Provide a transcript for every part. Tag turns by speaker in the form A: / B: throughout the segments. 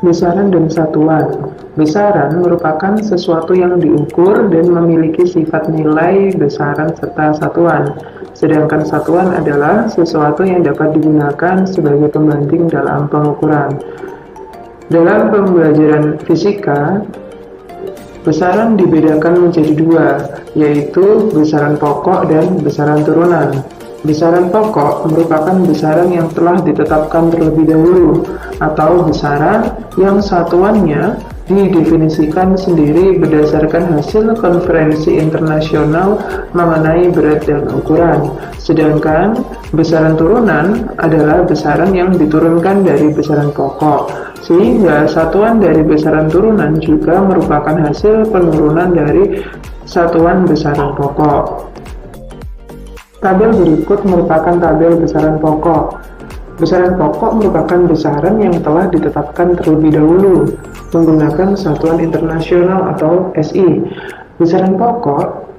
A: Besaran dan satuan. Besaran merupakan sesuatu yang diukur dan memiliki sifat nilai, besaran, serta satuan. Sedangkan satuan adalah sesuatu yang dapat digunakan sebagai pembanding dalam pengukuran. Dalam pembelajaran fisika, besaran dibedakan menjadi dua, yaitu besaran pokok dan besaran turunan. Besaran pokok merupakan besaran yang telah ditetapkan terlebih dahulu, atau besaran yang satuannya didefinisikan sendiri berdasarkan hasil konferensi internasional mengenai berat dan ukuran. Sedangkan besaran turunan adalah besaran yang diturunkan dari besaran pokok, sehingga satuan dari besaran turunan juga merupakan hasil penurunan dari satuan besaran pokok. Tabel berikut merupakan tabel besaran pokok. Besaran pokok merupakan besaran yang telah ditetapkan terlebih dahulu menggunakan satuan internasional atau SI. Besaran pokok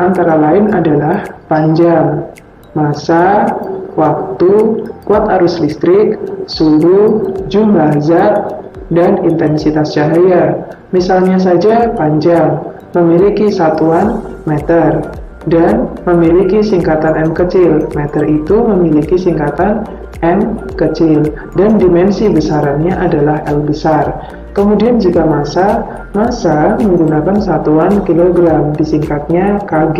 A: antara lain adalah panjang, massa, waktu, kuat arus listrik, suhu, jumlah zat, dan intensitas cahaya. Misalnya saja panjang memiliki satuan meter dan memiliki singkatan M kecil. Meter itu memiliki singkatan M kecil dan dimensi besarannya adalah L besar. Kemudian jika massa menggunakan satuan kilogram, disingkatnya kg,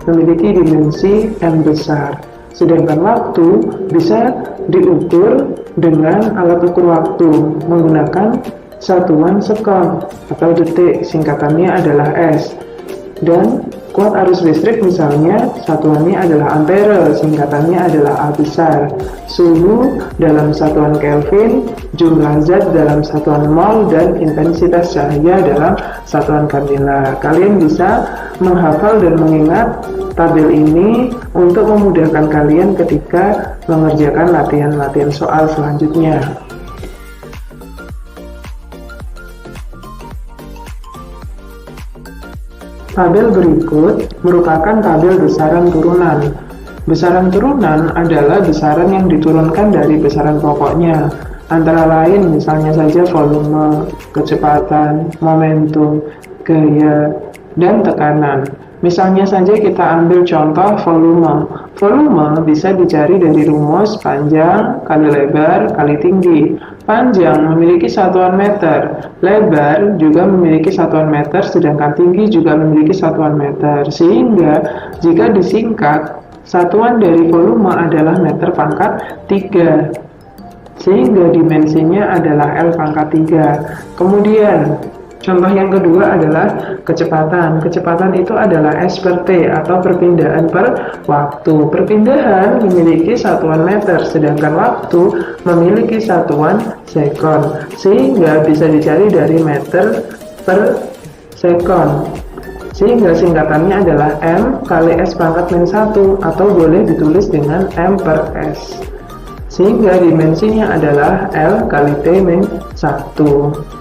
A: memiliki dimensi M besar. Sedangkan waktu bisa diukur dengan alat ukur waktu menggunakan satuan sekon atau detik, singkatannya adalah S. Dan kuat arus listrik misalnya satuannya adalah ampere, singkatannya adalah A besar. Suhu dalam satuan Kelvin, jumlah zat dalam satuan mol, dan intensitas cahaya dalam satuan kandela. Kalian bisa menghafal dan mengingat tabel ini untuk memudahkan kalian ketika mengerjakan latihan-latihan soal selanjutnya. Tabel berikut merupakan tabel besaran turunan. Besaran turunan adalah besaran yang diturunkan dari besaran pokoknya, antara lain misalnya saja volume, kecepatan, momentum, gaya, dan tekanan. Misalnya saja kita ambil contoh volume. Volume bisa dicari dari rumus panjang kali lebar kali tinggi. Panjang memiliki satuan meter, lebar juga memiliki satuan meter, sedangkan tinggi juga memiliki satuan meter. Sehingga jika disingkat, satuan dari volume adalah meter pangkat 3. Sehingga dimensinya adalah L pangkat 3. Kemudian contoh yang kedua adalah kecepatan. Kecepatan itu adalah S per T atau perpindahan per waktu. Perpindahan memiliki satuan meter, sedangkan waktu memiliki satuan sekon. Sehingga bisa dicari dari meter per sekon. Sehingga singkatannya adalah M kali S pangkat min 1 atau boleh ditulis dengan M per S. Sehingga dimensinya adalah L kali T min 1.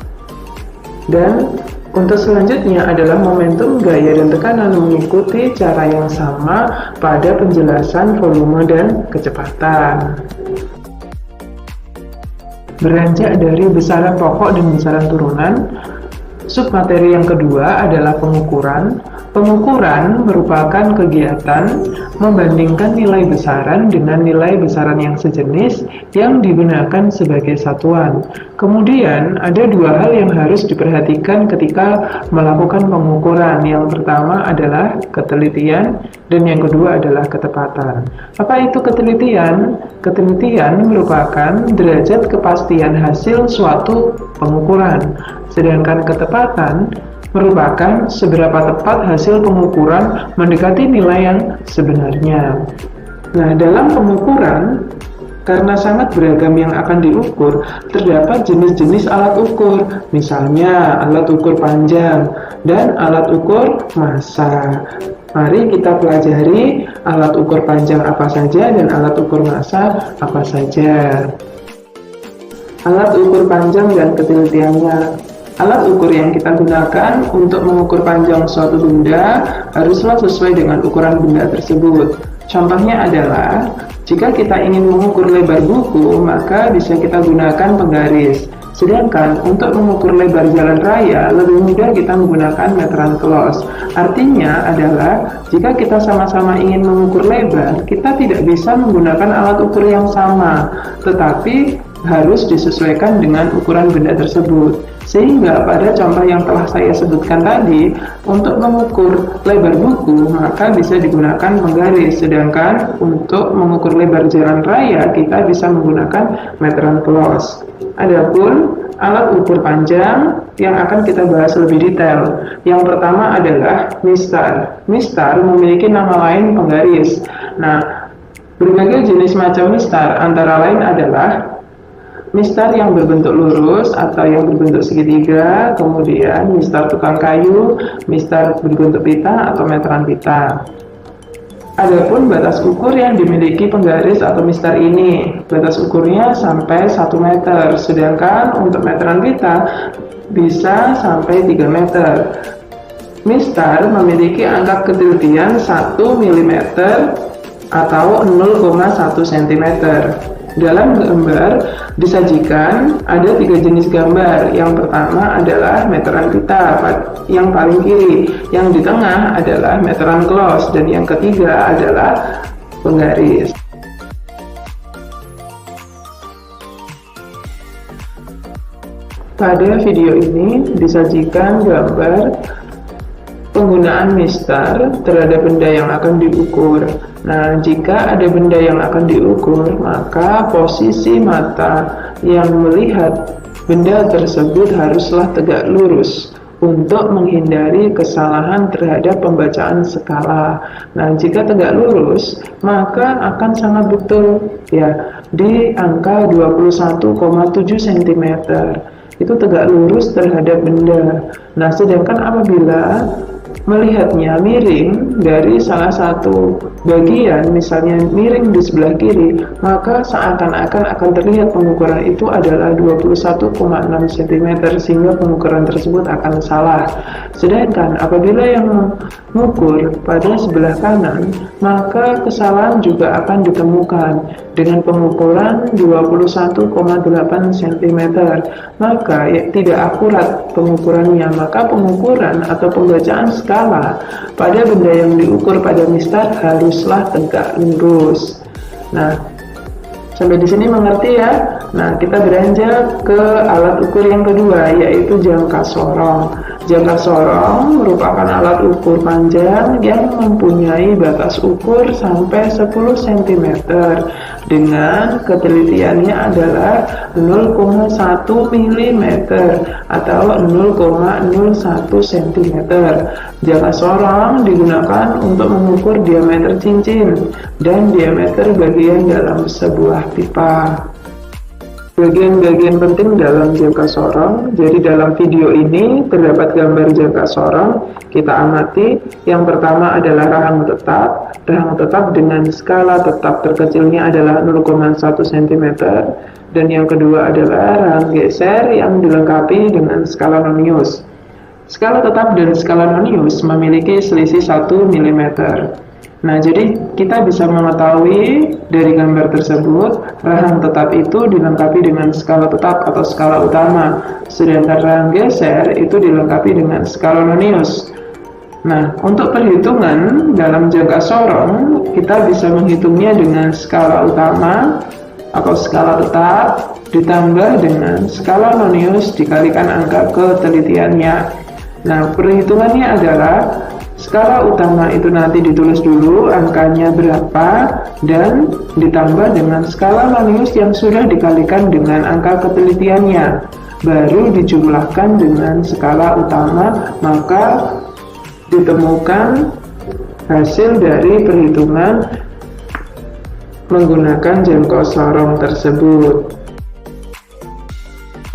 A: Dan untuk selanjutnya adalah momentum, gaya, dan tekanan mengikuti cara yang sama pada penjelasan volume dan kecepatan. Beranjak dari besaran pokok dan besaran turunan, submateri yang kedua adalah pengukuran. Pengukuran merupakan kegiatan membandingkan nilai besaran dengan nilai besaran yang sejenis yang digunakan sebagai satuan. Kemudian, ada dua hal yang harus diperhatikan ketika melakukan pengukuran. Yang pertama adalah ketelitian, dan yang kedua adalah ketepatan. Apa itu ketelitian? Ketelitian merupakan derajat kepastian hasil suatu pengukuran. Sedangkan ketepatan merupakan seberapa tepat hasil pengukuran mendekati nilai yang sebenarnya. Nah, dalam pengukuran, karena sangat beragam yang akan diukur, terdapat jenis-jenis alat ukur, misalnya alat ukur panjang dan alat ukur massa. Mari kita pelajari alat ukur panjang apa saja dan alat ukur massa apa saja. Alat ukur panjang dan ketelitiannya. Alat ukur yang kita gunakan untuk mengukur panjang suatu benda haruslah sesuai dengan ukuran benda tersebut. Contohnya adalah, jika kita ingin mengukur lebar buku, maka bisa kita gunakan penggaris. Sedangkan untuk mengukur lebar jalan raya lebih mudah kita menggunakan meteran close. Artinya adalah jika kita sama-sama ingin mengukur lebar, kita tidak bisa menggunakan alat ukur yang sama, tetapi harus disesuaikan dengan ukuran benda tersebut. Sehingga pada contoh yang telah saya sebutkan tadi, untuk mengukur lebar buku maka bisa digunakan penggaris, sedangkan untuk mengukur lebar jalan raya kita bisa menggunakan meteran close. Adapun alat ukur panjang yang akan kita bahas lebih detail. Yang pertama adalah mistar. Mistar memiliki nama lain penggaris. Nah, berbagai jenis macam mistar antara lain adalah mistar yang berbentuk lurus atau yang berbentuk segitiga, kemudian mistar tukang kayu, mistar berbentuk pita atau meteran pita. Adapun batas ukur yang dimiliki penggaris atau mistar ini, batas ukurnya sampai 1 meter, sedangkan untuk meteran pita bisa sampai 3 meter. Mistar memiliki angka ketelitian 1 mm atau 0,1 cm. Dalam gambar disajikan ada 3 jenis gambar. Yang pertama adalah meteran pita yang paling kiri, yang di tengah adalah meteran close, dan yang ketiga adalah penggaris. Pada video ini disajikan gambar penggunaan mistar terhadap benda yang akan diukur. Nah, jika ada benda yang akan diukur, maka posisi mata yang melihat benda tersebut haruslah tegak lurus untuk menghindari kesalahan terhadap pembacaan skala. Nah, jika tegak lurus, maka akan sangat betul ya di angka 21,7 cm. Itu tegak lurus terhadap benda. Nah, sedangkan apabila melihatnya miring dari salah satu bagian, misalnya miring di sebelah kiri, maka seakan-akan akan terlihat pengukuran itu adalah 21,6 cm, sehingga pengukuran tersebut akan salah. Sedangkan apabila yang mengukur pada sebelah kanan, maka kesalahan juga akan ditemukan dengan pengukuran 21,8 cm, maka ya, tidak akurat pengukurannya. Maka pengukuran atau pembacaan skala pada benda yang diukur pada mistar haruslah tegak lurus. Nah, sampai di sini mengerti ya? Nah, kita beranjak ke alat ukur yang kedua, yaitu jangka sorong. Jangka sorong merupakan alat ukur panjang yang mempunyai batas ukur sampai 10 cm dengan ketelitiannya adalah 0,1 mm atau 0,01 cm. Jangka sorong digunakan untuk mengukur diameter cincin dan diameter bagian dalam sebuah pipa. Bagian-bagian penting dalam jangka sorong. Jadi dalam video ini terdapat gambar jangka sorong. Kita amati. Yang pertama adalah rahang tetap. Rahang tetap dengan skala tetap terkecilnya adalah 0,1 cm. Dan yang kedua adalah rahang geser yang dilengkapi dengan skala nonius. Skala tetap dan skala nonius memiliki selisih 1 mm. Nah, jadi kita bisa mengetahui dari gambar tersebut, rahang tetap itu dilengkapi dengan skala tetap atau skala utama, sedangkan rahang geser itu dilengkapi dengan skala nonius. Nah, untuk perhitungan dalam jangka sorong, kita bisa menghitungnya dengan skala utama atau skala tetap ditambah dengan skala nonius dikalikan angka ketelitiannya. Nah, perhitungannya adalah skala utama itu nanti ditulis dulu angkanya berapa dan ditambah dengan skala nonius yang sudah dikalikan dengan angka ketelitiannya, baru dijumlahkan dengan skala utama, maka ditemukan hasil dari perhitungan menggunakan jangka sorong tersebut.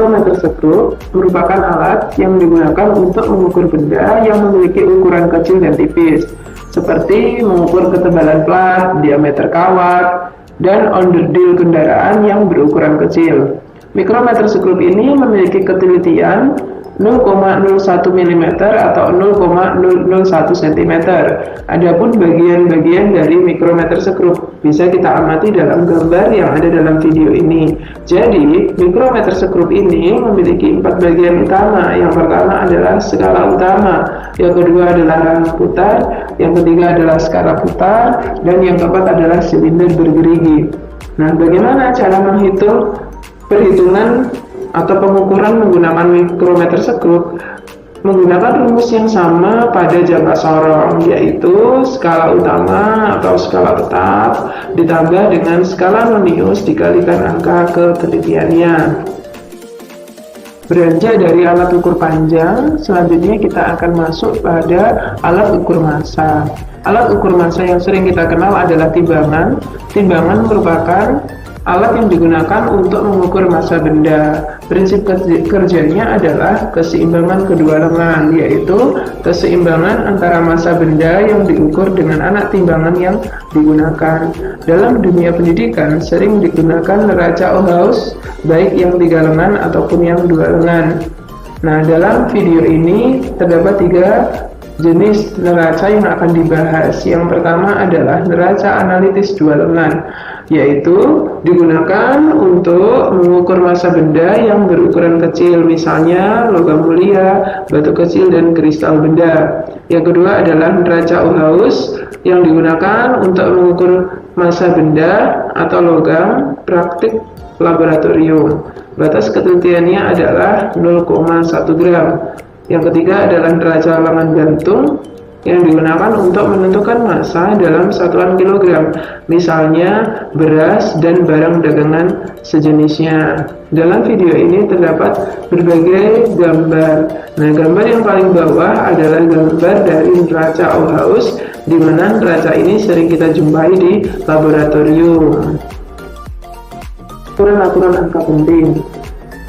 A: Meter tersebut merupakan alat yang digunakan untuk mengukur benda yang memiliki ukuran kecil dan tipis, seperti mengukur ketebalan plat, diameter kawat, dan onderdil kendaraan yang berukuran kecil. Mikrometer sekrup ini memiliki ketelitian 0,01 mm atau 0,001 cm. Adapun bagian-bagian dari mikrometer sekrup bisa kita amati dalam gambar yang ada dalam video ini. Jadi, mikrometer sekrup ini memiliki 4 bagian utama. Yang pertama adalah skala utama, yang kedua adalah rangka putar, yang ketiga adalah skala putar, dan yang keempat adalah silinder bergerigi. Nah, bagaimana cara menghitung perhitungan atau pengukuran menggunakan mikrometer sekrup? Menggunakan rumus yang sama pada jangka sorong, yaitu skala utama atau skala tetap ditambah dengan skala nonius dikalikan angka ketelitiannya. Beranjak dari alat ukur panjang, selanjutnya kita akan masuk pada alat ukur massa. Alat ukur massa yang sering kita kenal adalah timbangan. Timbangan merupakan alat yang digunakan untuk mengukur massa benda. Prinsip kerjanya adalah keseimbangan kedua lengan, yaitu keseimbangan antara massa benda yang diukur dengan anak timbangan yang digunakan. Dalam dunia pendidikan sering digunakan neraca Ohaus, baik yang 3 lengan ataupun yang 2 lengan. Nah, dalam video ini terdapat 3 jenis neraca yang akan dibahas. Yang pertama adalah neraca analitis 2 lengan, yaitu digunakan untuk mengukur massa benda yang berukuran kecil, misalnya logam mulia, batu kecil, dan kristal benda. Yang kedua adalah neraca Ohaus yang digunakan untuk mengukur massa benda atau logam praktik laboratorium. Batas ketelitiannya adalah 0,1 gram. Yang ketiga adalah neraca lengan gantung yang digunakan untuk menentukan massa dalam satuan kilogram, misalnya beras dan barang dagangan sejenisnya. Dalam video ini terdapat berbagai gambar. Nah, gambar yang paling bawah adalah gambar dari neraca Ohaus, di mana neraca ini sering kita jumpai di laboratorium. Aturan-aturan angka penting.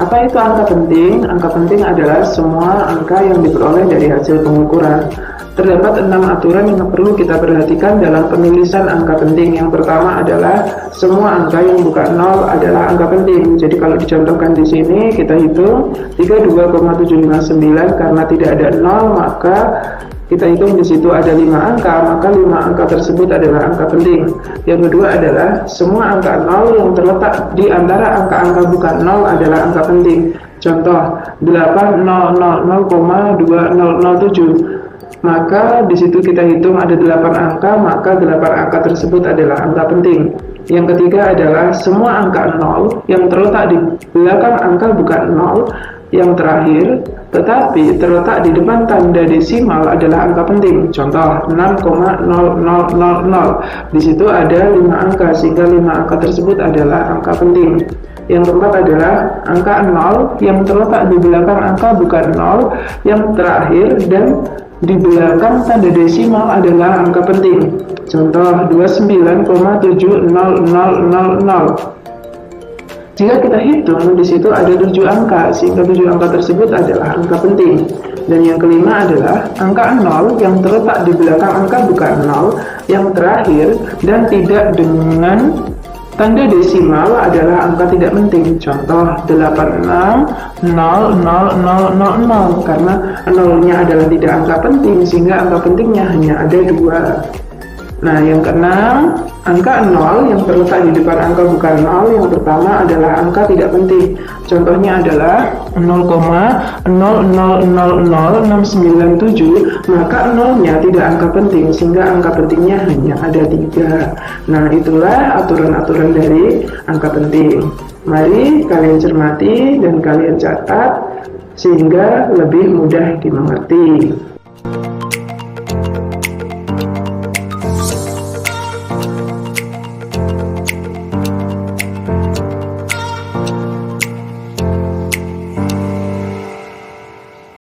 A: Apa itu angka penting? Angka penting adalah semua angka yang diperoleh dari hasil pengukuran. Terdapat 6 aturan yang perlu kita perhatikan dalam penulisan angka penting. Yang pertama adalah semua angka yang bukan 0 adalah angka penting. Jadi kalau dicontohkan di sini kita hitung 32,759 karena tidak ada 0, maka kita hitung di situ ada 5 angka, maka 5 angka tersebut adalah angka penting. Yang kedua adalah semua angka 0 yang terletak di antara angka-angka bukan 0 adalah angka penting. Contoh 800,2007. Maka di situ kita hitung ada 8 angka, maka 8 angka tersebut adalah angka penting. Yang ketiga adalah semua angka 0 yang terletak di belakang angka bukan 0 yang terakhir, tetapi terletak di depan tanda desimal adalah angka penting. Contoh 6,0000. Di situ ada 5 angka, sehingga 5 angka tersebut adalah angka penting. Yang keempat adalah angka 0 yang terletak di belakang angka bukan 0 yang terakhir dan di belakang tanda desimal adalah angka penting. Contoh 29,70000. Jika kita hitung, di situ ada 7 angka, sehingga 7 angka tersebut adalah angka penting. Dan yang kelima adalah angka 0 yang terletak di belakang angka bukan 0 yang terakhir dan tidak dengan tanda desimal adalah angka tidak penting. Contoh 86,00000, karena 0-nya adalah tidak angka penting, sehingga angka pentingnya hanya ada 2. Nah, yang keenam, angka 0 yang terletak di depan angka bukan 0 yang pertama adalah angka tidak penting. Contohnya adalah 0,000697, maka 0-nya tidak angka penting, sehingga angka pentingnya hanya ada 3. Nah, itulah aturan-aturan dari angka penting. Mari kalian cermati dan kalian catat sehingga lebih mudah dimengerti.